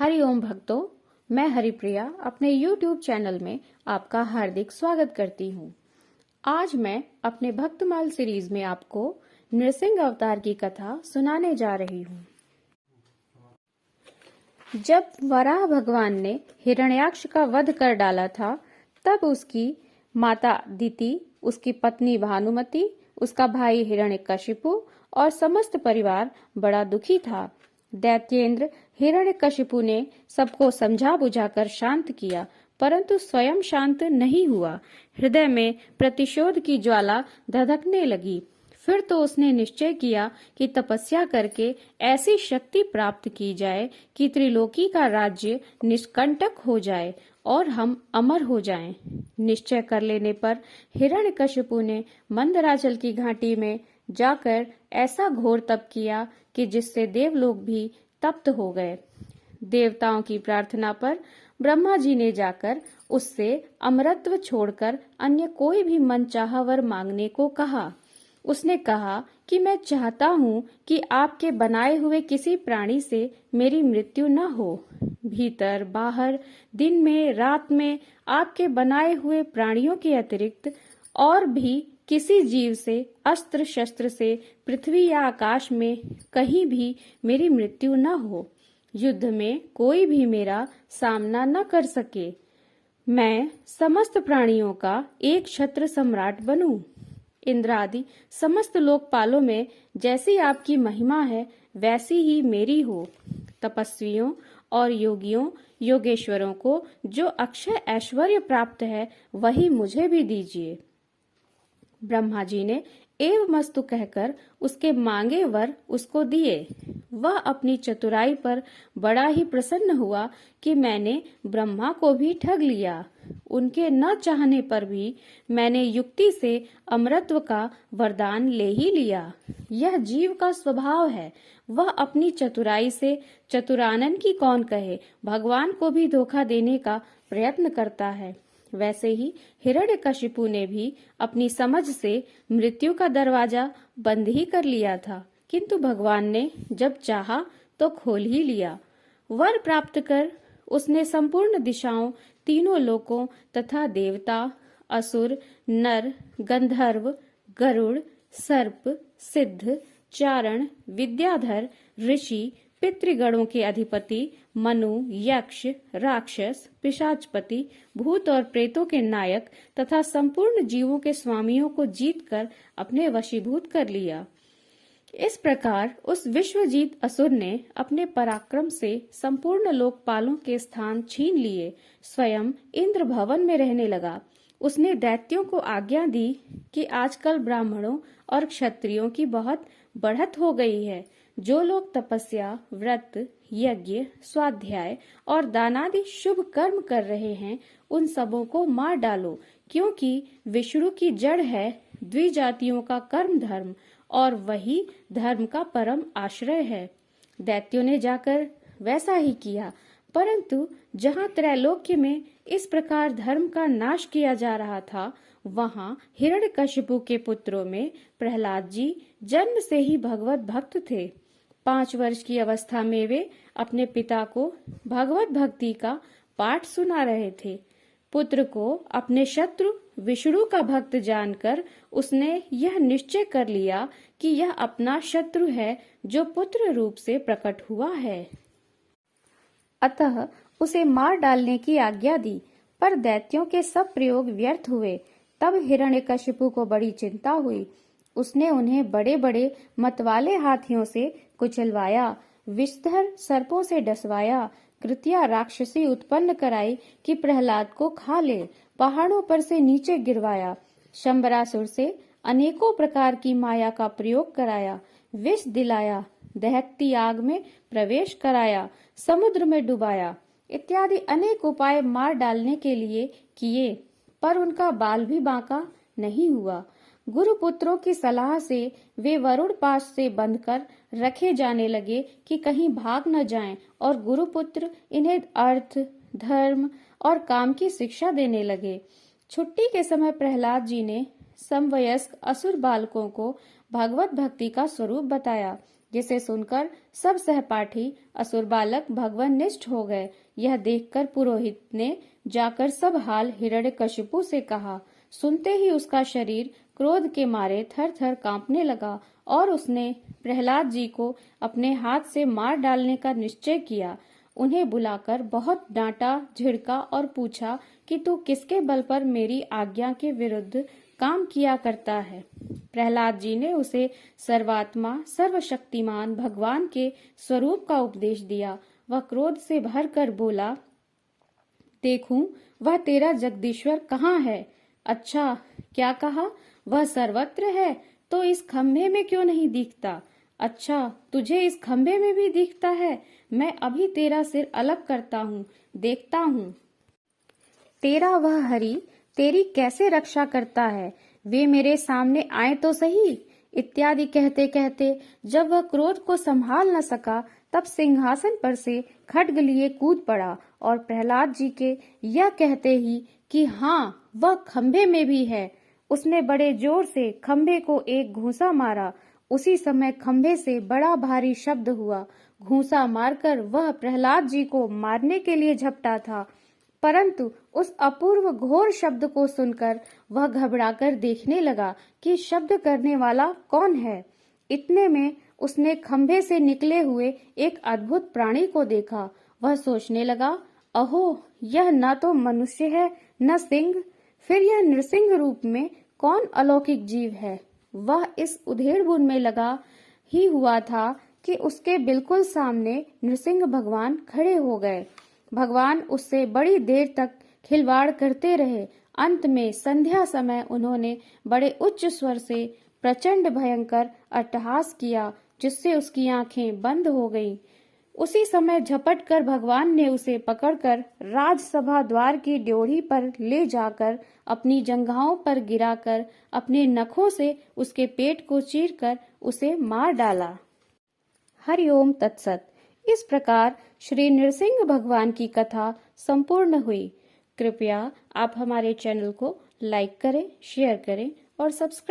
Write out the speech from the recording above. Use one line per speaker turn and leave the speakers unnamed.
हरि ओम भक्तों, मैं हरिप्रिया अपने YouTube चैनल में आपका हार्दिक स्वागत करती हूँ। आज मैं अपने भक्तमाल सीरीज में आपको नृसिंह अवतार की कथा सुनाने जा रही हूँ। जब वराह भगवान ने हिरण्याक्ष का वध कर डाला था, तब उसकी माता अदिति, उसकी पत्नी भानुमति, उसका भाई हिरण्यकशिपु और समस्त परिवार बड़ा दुखी था। दैत्येंद्र हिरण्यकशिपु ने सबको समझा बुझाकर शांत किया, परंतु स्वयं शांत नहीं हुआ। हृदय में प्रतिशोध की ज्वाला धधकने लगी। फिर तो उसने निश्चय किया कि तपस्या करके ऐसी शक्ति प्राप्त की जाए कि त्रिलोकी का राज्य निष्कंटक हो जाए और हम अमर हो जाएं। निश्चय कर लेने पर हिरण्यकशिपु ने मंदराचल की घाटी में जाकर ऐसा घोर तप किया कि जिससे देवलोक भी तप्त हो गए। देवताओं की प्रार्थना पर ब्रह्मा जी ने जाकर उससे अमरत्व छोड़कर अन्य कोई भी मनचाहा वर मांगने को कहा। उसने कहा कि मैं चाहता हूँ कि आपके बनाए हुए किसी प्राणी से मेरी मृत्यु न हो। भीतर बाहर, दिन में रात में आपके बनाए हुए प्राणियों के अतिरिक्त और भी किसी जीव से, अस्त्र शस्त्र से पृथ्वी या आकाश में कहीं भी मेरी मृत्यु न हो। युद्ध में कोई भी मेरा सामना न कर सके। मैं समस्त प्राणियों का एक छत्र सम्राट बनूं। इंद्रादि समस्त लोकपालों में जैसी आपकी महिमा है, वैसी ही मेरी हो। तपस्वियों और योगियों, योगेश्वरों को जो अक्षय ऐश्वर्य प्राप्त है, वही मुझे भी दीजिए। ब्रह्मा जी ने एवमस्तु कहकर उसके मांगे वर उसको दिए। वह अपनी चतुराई पर बड़ा ही प्रसन्न हुआ कि मैंने ब्रह्मा को भी ठग लिया। उनके न चाहने पर भी मैंने युक्ति से अमरत्व का वरदान ले ही लिया। यह जीव का स्वभाव है, वह अपनी चतुराई से चतुरानन की कौन कहे, भगवान को भी धोखा देने का प्रयत्न करता है। वैसे ही हिरण्यकशिपु ने भी अपनी समझ से मृत्यु का दरवाजा बंद ही कर लिया था, किंतु भगवान ने जब चाहा तो खोल ही लिया। वर प्राप्त कर उसने संपूर्ण दिशाओं, तीनों लोकों तथा देवता, असुर, नर, गंधर्व, गरुड़, सर्प, सिद्ध, चारण, विद्याधर, ऋषि, पितृगणों के अधिपति, मनु, यक्ष, राक्षस, पिशाचपति, भूत और प्रेतों के नायक तथा संपूर्ण जीवों के स्वामियों को जीतकर अपने वशीभूत कर लिया। इस प्रकार उस विश्वजीत असुर ने अपने पराक्रम से संपूर्ण लोकपालों के स्थान छीन लिए। स्वयं इंद्र भवन में रहने लगा। उसने दैत्यों को आज्ञा दी कि आजकल ब्राह्मणों और क्षत्रियों की बहुत बढ़त हो गई है। जो लोग तपस्या, व्रत, यज्ञ, स्वाध्याय और दानादि शुभ कर्म कर रहे हैं, उन सबों को मार डालो, क्योंकि विष्णु की जड़ है द्विजातियों का कर्म धर्म, और वही धर्म का परम आश्रय है। दैत्यों ने जाकर वैसा ही किया, परंतु जहाँ त्रैलोक्य में इस प्रकार धर्म का नाश किया जा रहा था, वहाँ हिरण्यकशिपु के पुत्रों में प्रहलाद जी जन्म से ही भगवत भक्त थे। 5 वर्ष की अवस्था में वे अपने पिता को भगवत भक्ति का पाठ सुना रहे थे। पुत्र को अपने शत्रु विष्णु का भक्त जानकर उसने यह निश्चय कर लिया कि यह अपना शत्रु है जो पुत्र रूप से प्रकट हुआ है। अतः उसे मार डालने की आज्ञा दी, पर दैत्यों के सब प्रयोग व्यर्थ हुए। तब हिरण्यकशिपु को बड़ी चिंता हुई। उसने उन्हें बड़े बड़े मतवाले हाथियों से कुचलवाया, विषधर सर्पों से डसवाया, कृत्या राक्षसी उत्पन्न कराई कि प्रहलाद को खा ले, पहाड़ों पर से नीचे गिरवाया, शंबरासुर से अनेकों प्रकार की माया का प्रयोग कराया, विष दिलाया, दहकती आग में प्रवेश कराया, समुद्र में डुबाया, इत्यादि अनेक उपाय मार डालने के लिए किए, पर उनका बाल भी बांका नहीं हुआ। गुरुपुत्रों की सलाह से वे वरुण पाश से बंधकर रखे जाने लगे कि कहीं भाग न जाएं, और गुरुपुत्र इन्हें अर्थ, धर्म और काम की शिक्षा देने लगे। छुट्टी के समय प्रहलाद जी ने समवयस्क असुर बालकों को भगवत भक्ति का स्वरूप बताया। जिसे सुनकर सब सहपाठी असुर बालक भगवाननिष्ठ हो गए। यह देखकर पुरोहित ने जाकर सब हाल हिरण्यकशिपु से कहा। सुनते ही उसका शरीर क्रोध के मारे थर थर कांपने लगा और उसने प्रहलाद जी को अपने हाथ से मार डालने का निश्चय किया। उन्हें बुलाकर बहुत डांटा, झिड़का और पूछा कि तू किसके बल पर मेरी आज्ञा के विरुद्ध काम किया करता है। प्रहलाद जी ने उसे सर्वात्मा, सर्वशक्तिमान भगवान के स्वरूप का उपदेश दिया। वह क्रोध से भरकर बोला, देखूं वह तेरा जगदीश्वर कहाँ है? अच्छा, क्या कहा? वह सर्वत्र है तो इस खंभे में क्यों नहीं दिखता? अच्छा, तुझे इस खंभे में भी दिखता है? मैं अभी तेरा सिर अलग करता हूँ, देखता हूँ तेरा वह हरि तेरी कैसे रक्षा करता है। वे मेरे सामने आए तो सही। इत्यादि कहते कहते जब वह क्रोध को संभाल न सका, तब सिंहासन पर से खड्ग लिए कूद पड़ा और प्रहलाद जी के यह कहते ही कि हाँ, वह खंभे में भी है, उसने बड़े जोर से खंभे को एक घूंसा मारा। उसी समय खंभे से बड़ा भारी शब्द हुआ। घूंसा मारकर वह प्रहलाद जी को मारने के लिए झपटा था, परंतु उस अपूर्व घोर शब्द को सुनकर वह घबराकर देखने लगा कि शब्द करने वाला कौन है। इतने में उसने खंभे से निकले हुए एक अद्भुत प्राणी को देखा। वह सोचने लगा, अहो, यह न तो मनुष्य है न सिंह, फिर यह नृसिंह रूप में कौन अलौकिक जीव है। वह इस उधेड़-बुन में लगा ही हुआ था कि उसके बिल्कुल सामने नृसिंह भगवान खड़े हो गए। भगवान उससे बड़ी देर तक खिलवाड़ करते रहे। अंत में संध्या समय उन्होंने बड़े उच्च स्वर से प्रचंड भयंकर अट्टहास किया, जिससे उसकी आंखें बंद हो गईं। उसी समय झपट कर भगवान ने उसे पकड़कर राजसभा द्वार की ड्योढ़ी पर ले जाकर अपनी जंघाओं पर गिराकर अपने नखों से उसके पेट को चीरकर उसे मार डाला। हरिओम तत्सत। इस प्रकार श्री नृसिंह भगवान की कथा संपूर्ण हुई। कृपया आप हमारे चैनल को लाइक करें, शेयर करें और सब्सक्राइब